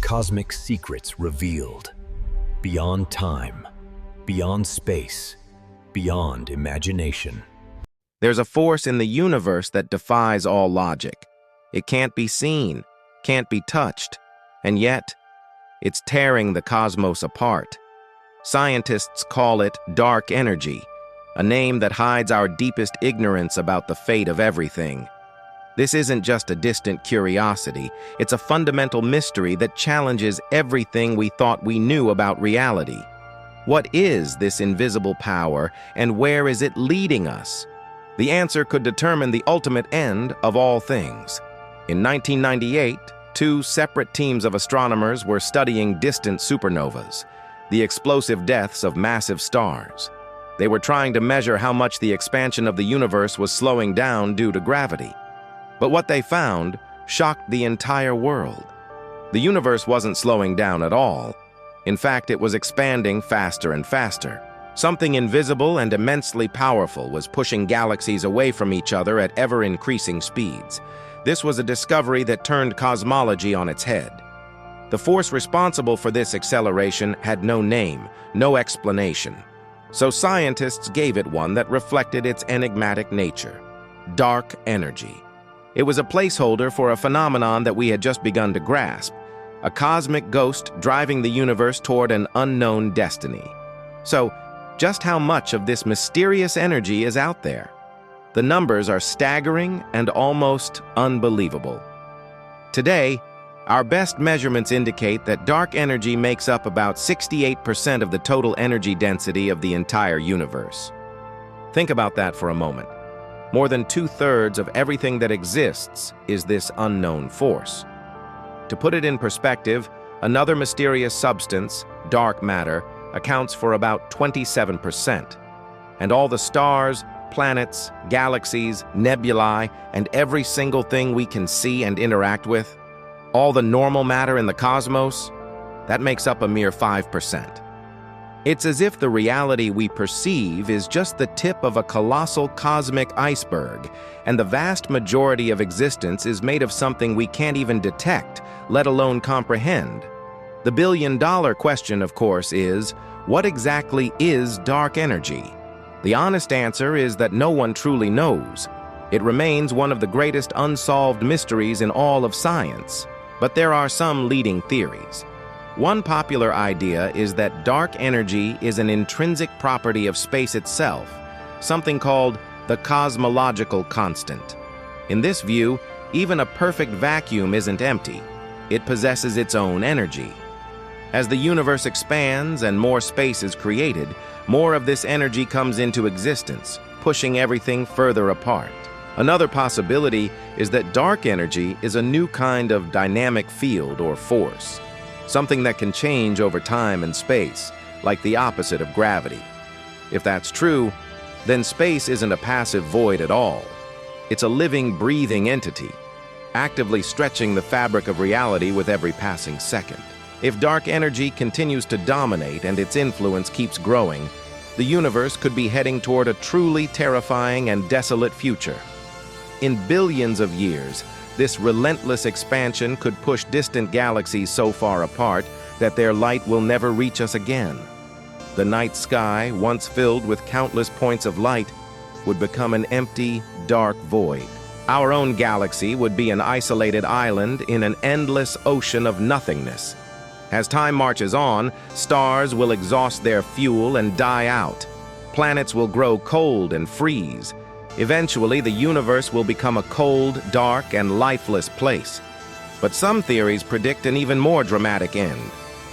cosmic secrets revealed. Beyond time, beyond space, beyond imagination. There's a force in the universe that defies all logic. It can't be seen, can't be touched, and yet, it's tearing the cosmos apart. Scientists call it dark energy, a name that hides our deepest ignorance about the fate of everything. This isn't just a distant curiosity, it's a fundamental mystery that challenges everything we thought we knew about reality. What is this invisible power, and where is it leading us? The answer could determine the ultimate end of all things. In 1998, two separate teams of astronomers were studying distant supernovas, the explosive deaths of massive stars. They were trying to measure how much the expansion of the universe was slowing down due to gravity. But what they found shocked the entire world. The universe wasn't slowing down at all. In fact, it was expanding faster and faster. Something invisible and immensely powerful was pushing galaxies away from each other at ever-increasing speeds. This was a discovery that turned cosmology on its head. The force responsible for this acceleration had no name, no explanation. So scientists gave it one that reflected its enigmatic nature: dark energy. It was a placeholder for a phenomenon that we had just begun to grasp, a cosmic ghost driving the universe toward an unknown destiny. So, just how much of this mysterious energy is out there? The numbers are staggering and almost unbelievable. Today, our best measurements indicate that dark energy makes up about 68% of the total energy density of the entire universe. Think about that for a moment. More than 2/3 of everything that exists is this unknown force. To put it in perspective, another mysterious substance, dark matter, accounts for about 27%. And all the stars, planets, galaxies, nebulae, and every single thing we can see and interact with, all the normal matter in the cosmos, that makes up a mere 5%. It's as if the reality we perceive is just the tip of a colossal cosmic iceberg, and the vast majority of existence is made of something we can't even detect, let alone comprehend. The billion-dollar question, of course, is, what exactly is dark energy? The honest answer is that no one truly knows. It remains one of the greatest unsolved mysteries in all of science. But there are some leading theories. One popular idea is that dark energy is an intrinsic property of space itself, something called the cosmological constant. In this view, even a perfect vacuum isn't empty. It possesses its own energy. As the universe expands and more space is created, more of this energy comes into existence, pushing everything further apart. Another possibility is that dark energy is a new kind of dynamic field or force, something that can change over time and space, like the opposite of gravity. If that's true, then space isn't a passive void at all. It's a living, breathing entity, actively stretching the fabric of reality with every passing second. If dark energy continues to dominate and its influence keeps growing, the universe could be heading toward a truly terrifying and desolate future. In billions of years, this relentless expansion could push distant galaxies so far apart that their light will never reach us again. The night sky, once filled with countless points of light, would become an empty, dark void. Our own galaxy would be an isolated island in an endless ocean of nothingness. As time marches on, stars will exhaust their fuel and die out. Planets will grow cold and freeze. Eventually, the universe will become a cold, dark, and lifeless place. But some theories predict an even more dramatic end.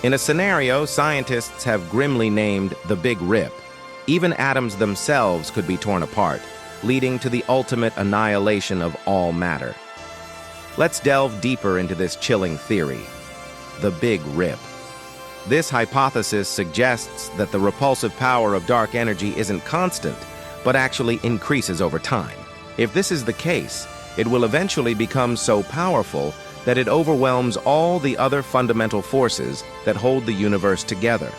In a scenario scientists have grimly named the Big Rip, even atoms themselves could be torn apart, leading to the ultimate annihilation of all matter. Let's delve deeper into this chilling theory, the Big Rip. This hypothesis suggests that the repulsive power of dark energy isn't constant, but actually increases over time. If this is the case, it will eventually become so powerful that it overwhelms all the other fundamental forces that hold the universe together.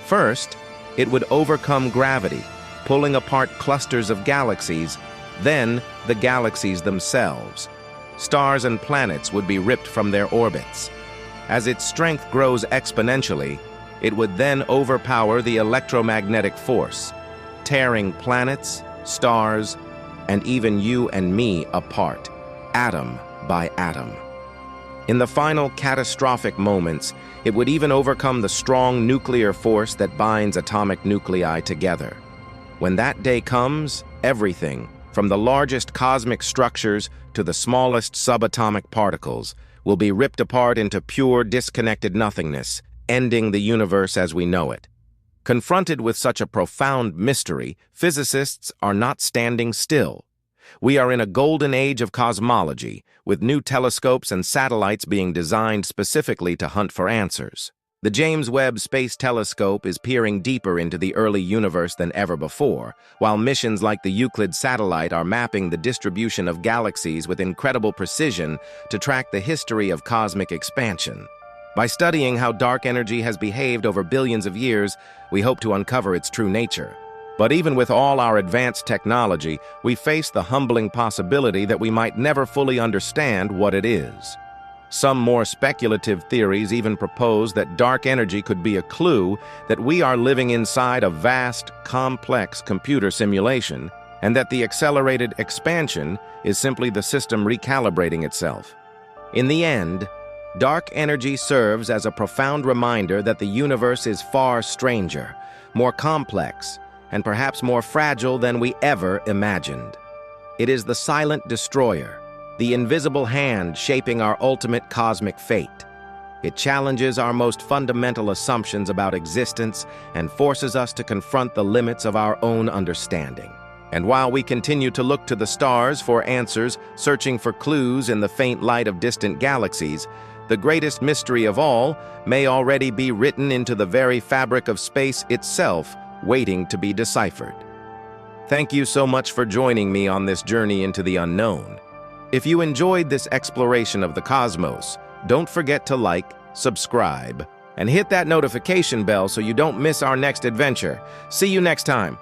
First, it would overcome gravity, pulling apart clusters of galaxies, then the galaxies themselves. Stars and planets would be ripped from their orbits. As its strength grows exponentially, it would then overpower the electromagnetic force, tearing planets, stars, and even you and me apart, atom by atom. In the final catastrophic moments, it would even overcome the strong nuclear force that binds atomic nuclei together. When that day comes, everything, from the largest cosmic structures to the smallest subatomic particles, will be ripped apart into pure disconnected nothingness, ending the universe as we know it. Confronted with such a profound mystery, physicists are not standing still. We are in a golden age of cosmology, with new telescopes and satellites being designed specifically to hunt for answers. The James Webb Space Telescope is peering deeper into the early universe than ever before, while missions like the Euclid satellite are mapping the distribution of galaxies with incredible precision to track the history of cosmic expansion. By studying how dark energy has behaved over billions of years, we hope to uncover its true nature. But even with all our advanced technology, we face the humbling possibility that we might never fully understand what it is. Some more speculative theories even propose that dark energy could be a clue that we are living inside a vast, complex computer simulation, and that the accelerated expansion is simply the system recalibrating itself. In the end, dark energy serves as a profound reminder that the universe is far stranger, more complex, and perhaps more fragile than we ever imagined. It is the silent destroyer, the invisible hand shaping our ultimate cosmic fate. It challenges our most fundamental assumptions about existence and forces us to confront the limits of our own understanding. And while we continue to look to the stars for answers, searching for clues in the faint light of distant galaxies, the greatest mystery of all may already be written into the very fabric of space itself, waiting to be deciphered. Thank you so much for joining me on this journey into the unknown. If you enjoyed this exploration of the cosmos, don't forget to like, subscribe, and hit that notification bell so you don't miss our next adventure. See you next time.